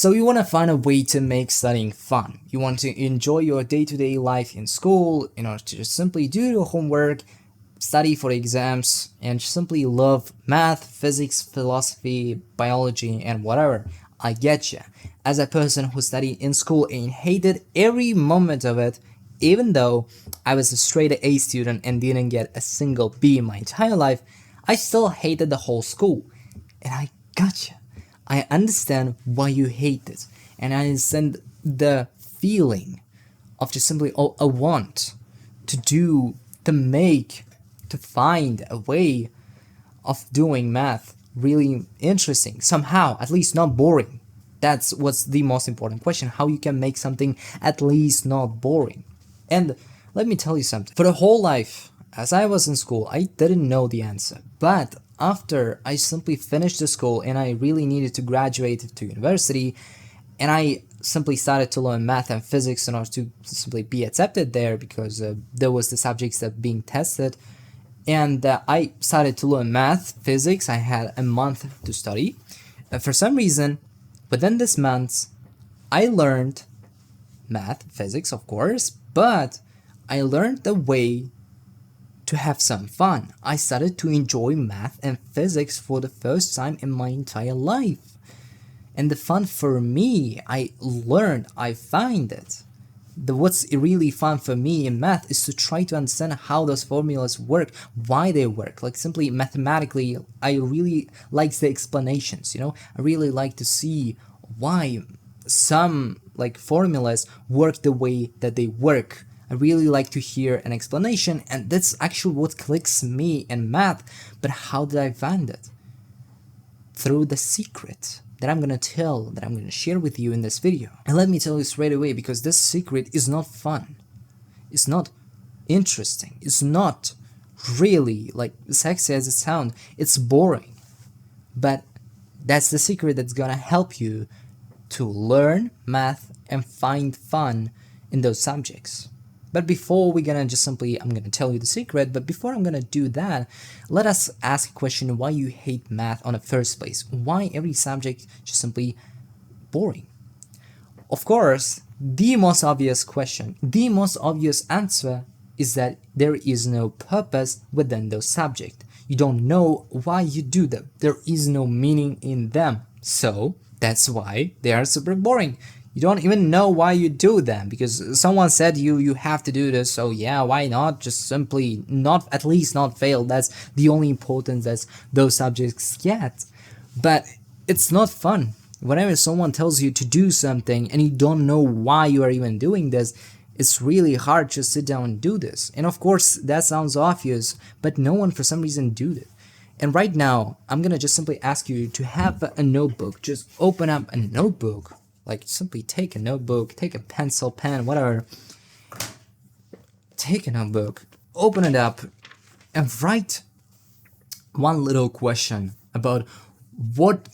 So you want to find a way to make studying fun. You want to enjoy your day-to-day life in school in order to just simply do your homework, study for exams, and simply love math, physics, philosophy, biology, and whatever. I get you. As a person who studied in school and hated every moment of it, even though I was a straight A student and didn't get a single B in my entire life, I still hated the whole school. And I gotcha. I understand why you hate this, and I understand the feeling of just simply a want to do, to make, to find a way of doing math really interesting, somehow, at least not boring. That's what's the most important question, how you can make something at least not boring. And let me tell you something, for the whole life, as I was in school, I didn't know the answer, but after I simply finished the school and I really needed to graduate to university, and I simply started to learn math and physics in order to simply be accepted there because there was the subjects that being tested, and I started to learn math, physics. I had a month to study. For some reason, within this month, I learned math, physics, of course, but I learned the way to have some fun. I started to enjoy math and physics for the first time in my entire life. And the fun for me, I find it. What's really fun for me in math is to try to understand how those formulas work, why they work. Like simply mathematically, I really like the explanations, I really like to see why some like formulas work the way that they work. I really like to hear an explanation, and that's actually what clicks me in math. But how did I find it? Through the secret that I'm gonna share with you in this video. And let me tell you straight away, because this secret is not fun. It's not interesting. It's not really like sexy as it sounds. It's boring. But that's the secret that's gonna help you to learn math and find fun in those subjects. But before I'm gonna tell you the secret, but before I'm gonna do that, let us ask a question, why you hate math on the first place? Why every subject just simply boring? Of course, the most obvious answer is that there is no purpose within those subjects. You don't know why you do them. There is no meaning in them. So that's why they are super boring. You don't even know why you do them, because someone said you have to do this, so yeah, why not just simply at least not fail? That's the only importance that those subjects get. But it's not fun. Whenever someone tells you to do something and you don't know why you are even doing this, it's really hard to sit down and do this. And of course, that sounds obvious, but no one for some reason do it. And right now, I'm gonna just simply ask you to have a notebook. Just open up a notebook. Like, simply take a notebook, take a pencil, pen, whatever. Take a notebook, open it up, and write one little question about what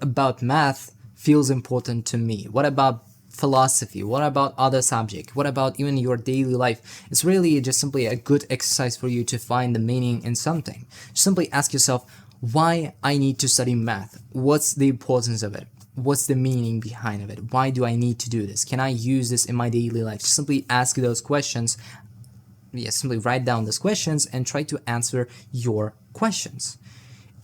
about math feels important to me. What about philosophy? What about other subject? What about even your daily life? It's really just simply a good exercise for you to find the meaning in something. Simply ask yourself, why I need to study math? What's the importance of it? What's the meaning behind of it? Why do I need to do this? Can I use this in my daily life? Just simply ask those questions. Simply write down those questions and try to answer your questions.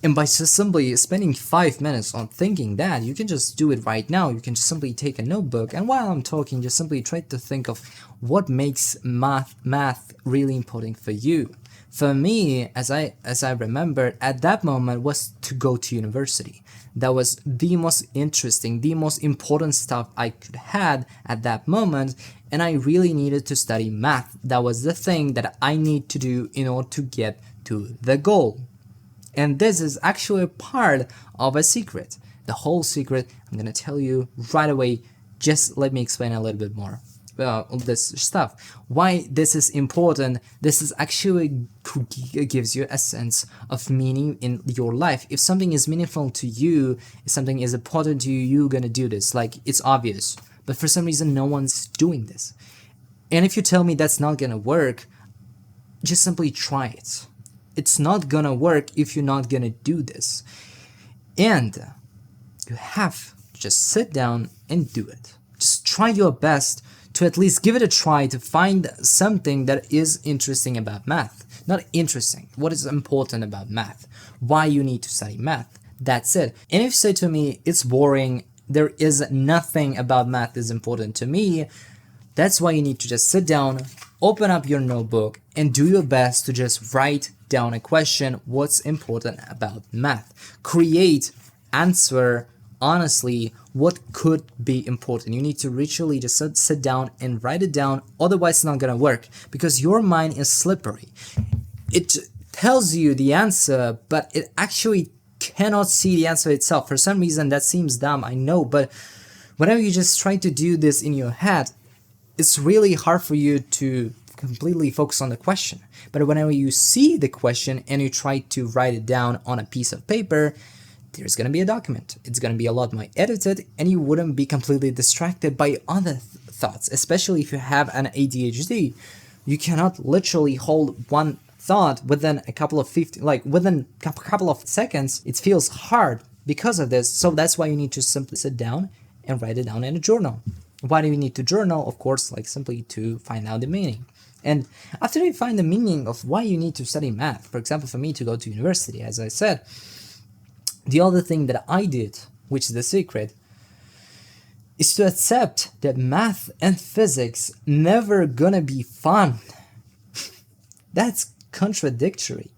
And by just simply spending 5 minutes on thinking that, you can just do it right now. You can just simply take a notebook, and while I'm talking, just simply try to think of what makes math really important for you. For me, as I remembered at that moment, was to go to university. That was the most interesting, the most important stuff I could had at that moment, and I really needed to study math. That was the thing that I need to do in order to get to the goal. And this is actually a part of a secret. The whole secret I'm gonna tell you right away. Just let me explain a little bit more this stuff. Why this is important. This is actually gives you a sense of meaning in your life. If something is meaningful to you, if something is important to you, you're gonna do this. Like, it's obvious. But for some reason, no one's doing this. And if you tell me that's not gonna work, just simply try it. It's not gonna work if you're not gonna do this. And You have to just sit down and do it. Just try your best to at least give it a try to find something that is interesting about math. Not interesting, what is important about math, why you need to study math. That's it. And if you say to me, it's boring, there is nothing about math is important to me, that's why you need to just sit down, open up your notebook, and do your best to just write down a question, what's important about math. Create, answer, honestly, what could be important. You need to literally just sit down and write it down, otherwise it's not gonna work, because your mind is slippery. It tells you the answer, but it actually cannot see the answer itself. For some reason that seems dumb, I know, but whenever you just try to do this in your head, it's really hard for you to completely focus on the question. But whenever you see the question and you try to write it down on a piece of paper, there's going to be a document. It's going to be a lot more edited, and you wouldn't be completely distracted by other thoughts, especially if you have an ADHD. You cannot literally hold one thought within a couple of within a couple of seconds. It feels hard because of this. So that's why you need to simply sit down and write it down in a journal. Why do you need to journal? Of course, simply to find out the meaning. And after you find the meaning of why you need to study math, for example, for me to go to university, as I said, the other thing that I did, which is the secret, is to accept that math and physics never gonna be fun. That's contradictory,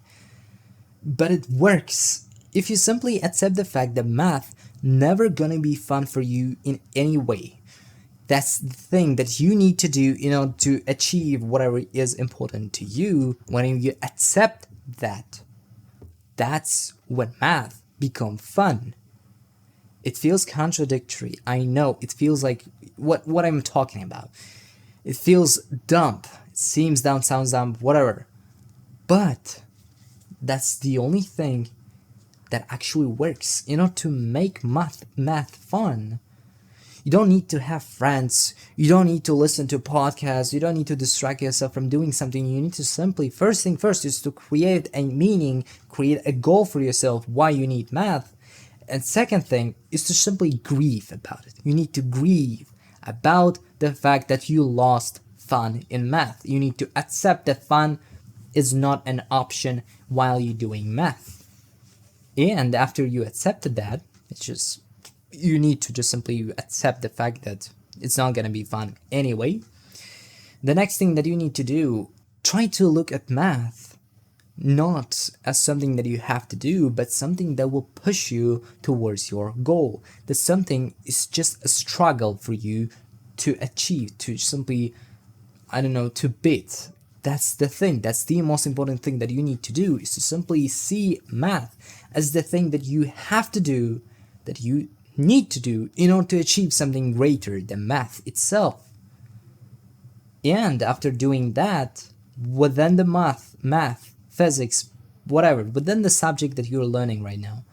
but it works. If you simply accept the fact that math never gonna be fun for you in any way, that's the thing that you need to do in order to achieve whatever is important to you. When you accept that, that's when math become fun. It feels contradictory. I know it feels like what I'm talking about. It feels dumb. It seems dumb, sounds dumb, whatever. But that's the only thing that actually works in order to make math fun. You don't need to have friends. You don't need to listen to podcasts. You don't need to distract yourself from doing something. You need to simply, first thing first, is to create a meaning, create a goal for yourself why you need math. And second thing is to simply grieve about it. You need to grieve about the fact that you lost fun in math. You need to accept that fun is not an option while you're doing math. And after you accepted that, it's just, you need to just simply accept the fact that it's not going to be fun anyway. The next thing that you need to do, try to look at math not as something that you have to do, but something that will push you towards your goal. That something is just a struggle for you to achieve, to simply, to beat. That's the thing. That's the most important thing that you need to do, is to simply see math as the thing that you have to do, that you need to do in order to achieve something greater than math itself. And after doing that, within the math, physics, whatever, within the subject that you're learning right now,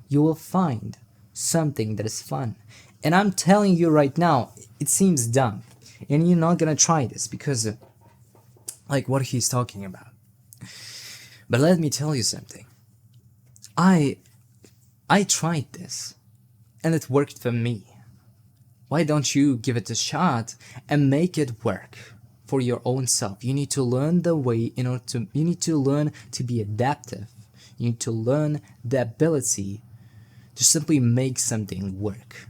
you will find something that is fun. And I'm telling you right now, it seems dumb, and you're not gonna try this because what he's talking about. But let me tell you something. I tried this, and it worked for me. Why don't you give it a shot and make it work for your own self? You need to learn the way you need to learn to be adaptive. You need to learn the ability to simply make something work.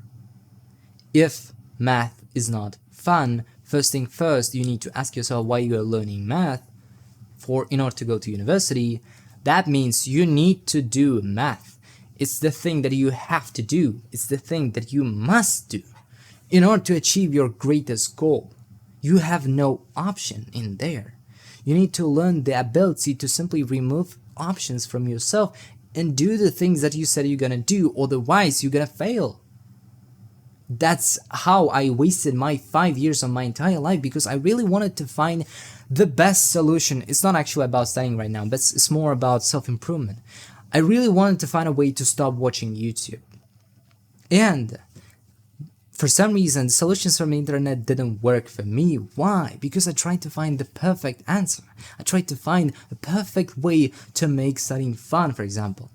If math is not fun, first thing first, you need to ask yourself why you are learning math in order to go to university. That means you need to do math. It's the thing that you have to do. It's the thing that you must do in order to achieve your greatest goal. You have no option in there. You need to learn the ability to simply remove options from yourself and do the things that you said you're gonna do, otherwise you're gonna fail. That's how I wasted my 5 years of my entire life, because I really wanted to find the best solution. It's not actually about studying right now, but it's more about self-improvement. I really wanted to find a way to stop watching YouTube. And for some reason, solutions from the internet didn't work for me. Why? Because I tried to find the perfect answer. I tried to find a perfect way to make studying fun, for example.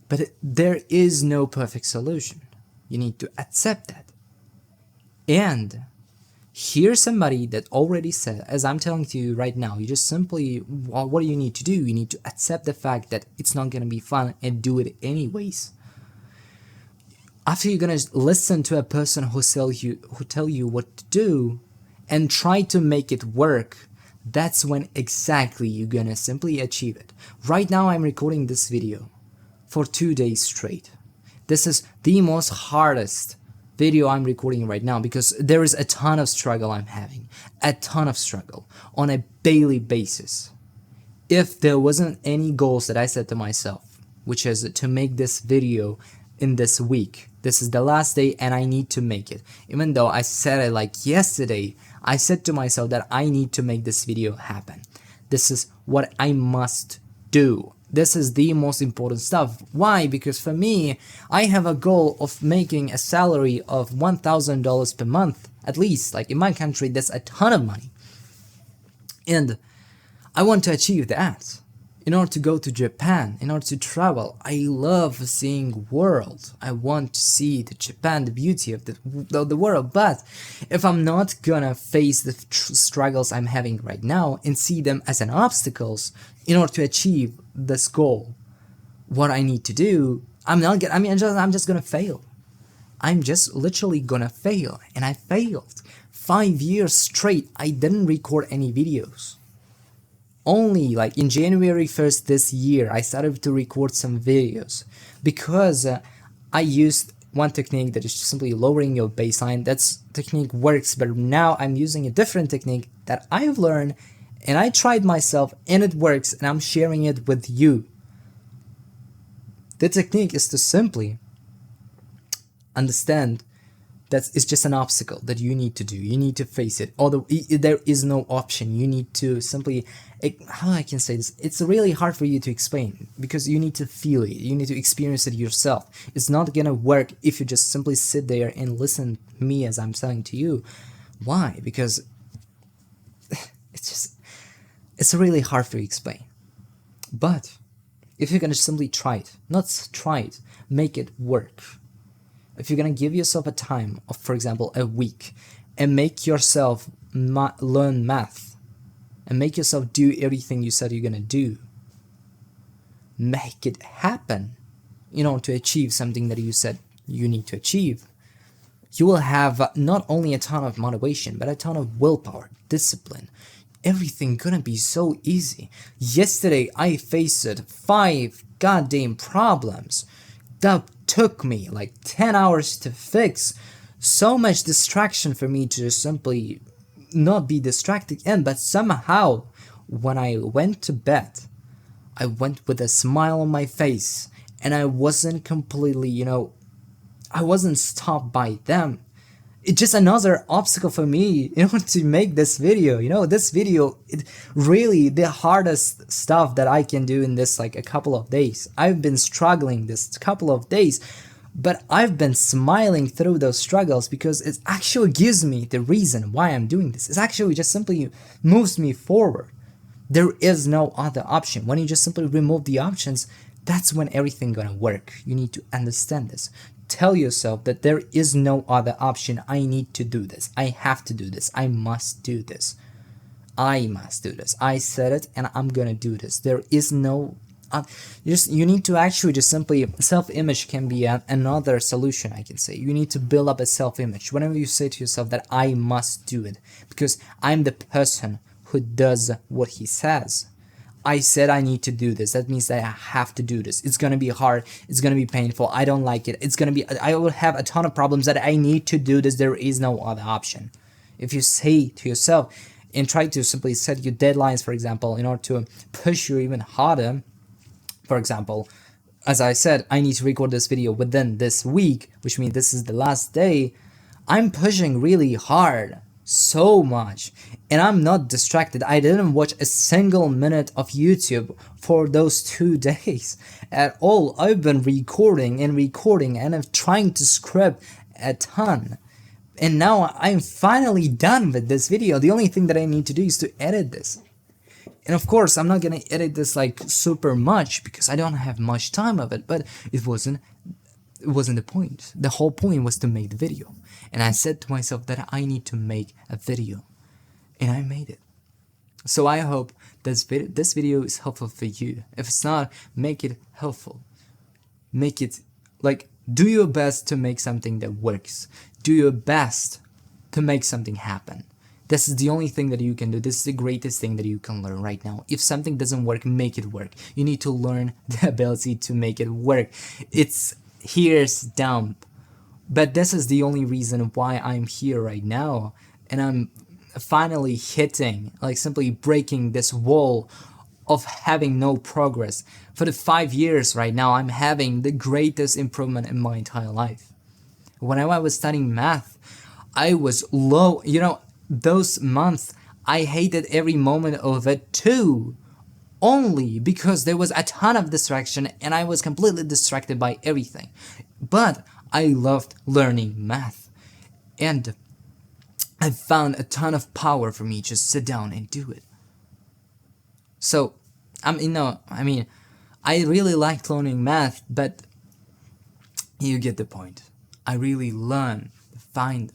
But there is no perfect solution. You need to accept that. And here's somebody that already said, as I'm telling to you right now, you just simply, well, what do you need to do? You need to accept the fact that it's not gonna be fun and do it anyways. After you're gonna listen to a person who tell you what to do and try to make it work, that's when exactly you're gonna simply achieve it. Right now I'm recording this video for 2 days straight. This is the most hardest video I'm recording right now because there is a ton of struggle I'm having, a ton of struggle on a daily basis. If there wasn't any goals that I set to myself, which is to make this video in this week, this is the last day and I need to make it. Even though I said it like yesterday, I said to myself that I need to make this video happen. This is what I must do. This is the most important stuff. Why? Because for me, I have a goal of making a salary of $1,000 per month, at least. Like in my country, that's a ton of money. And I want to achieve that. In order to go to Japan, in order to travel, I love seeing world. I want to see the Japan, the beauty of the world. But if I'm not gonna face the struggles I'm having right now and see them as an obstacles in order to achieve this goal, what I need to do, I'm just gonna fail. I'm just literally gonna fail, and I failed. 5 years straight, I didn't record any videos. Only like in January 1st this year, I started to record some videos because I used one technique that is just simply lowering your baseline. That technique works, but now I'm using a different technique that I've learned and I tried myself and it works, and I'm sharing it with you. The technique is to simply understand that it's just an obstacle that you need to do. You need to face it. Although there is no option. You need to simply, how I can say this, it's really hard for you to explain because you need to feel it. You need to experience it yourself. It's not gonna work if you just simply sit there and listen to me as I'm saying to you. Why? Because it's really hard for you to explain. But if you're gonna simply try it, not try it, make it work. If you're gonna give yourself a time of, for example, a week, and make yourself learn math, and make yourself do everything you said you're gonna do, make it happen in order to achieve something that you said you need to achieve, you will have not only a ton of motivation, but a ton of willpower, discipline. Everything gonna be so easy. Yesterday, I faced 5 goddamn problems that took me like 10 hours to fix. So much distraction for me to just simply not be distracted in, but somehow when I went to bed, I went with a smile on my face and I wasn't completely, I wasn't stopped by them. It's just another obstacle for me in order to make this video. This video, it really the hardest stuff that I can do in this like a couple of days. I've been struggling this couple of days, but I've been smiling through those struggles because it actually gives me the reason why I'm doing this. It actually just simply moves me forward. There is no other option. When you just simply remove the options, that's when everything gonna work. You need to understand this. Tell yourself that there is no other option. I need to do this. I have to do this. I must do this. I must do this. I said it and I'm gonna do this. There is no you need to actually just simply, self-image can be another solution, I can say. You need to build up a self-image whenever you say to yourself that I must do it because I'm the person who does what he says. I said I need to do this. That means that I have to do this. It's gonna be hard. It's gonna be painful. I don't like it. I will have a ton of problems that I need to do this. There is no other option. If you say to yourself and try to simply set your deadlines, for example, in order to push you even harder, for example, as I said, I need to record this video within this week, which means this is the last day. I'm pushing really hard. So much, and I'm not distracted. I didn't watch a single minute of YouTube for those 2 days at all. I've been recording and I'm trying to script a ton, and now I'm finally done with this video. The only thing that I need to do is to edit this, and of course I'm not gonna edit this like super much because I don't have much time of it, but it wasn't it wasn't the point. The whole point was to make the video. And I said to myself that I need to make a video. And I made it. So I hope this video is helpful for you. If it's not, make it helpful. Make it, like, do your best to make something that works. Do your best to make something happen. This is the only thing that you can do. This is the greatest thing that you can learn right now. If something doesn't work, make it work. You need to learn the ability to make it work. It's here's dumb. But this is the only reason why I'm here right now. And I'm finally hitting, like simply breaking this wall of having no progress. For the 5 years right now, I'm having the greatest improvement in my entire life. When I was studying math, I was low, you know, those months, I hated every moment of it too. Only because there was a ton of distraction and I was completely distracted by everything. But I loved learning math. And I found a ton of power for me just sit down and do it. So, I really liked learning math, but you get the point. I really I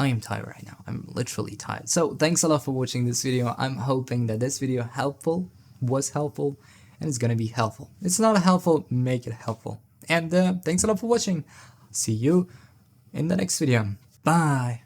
am tired right now. I'm literally tired. So thanks a lot for watching this video. I'm hoping that this video was helpful, and it's gonna be helpful. It's not helpful, make it helpful. And thanks a lot for watching. See you in the next video. Bye.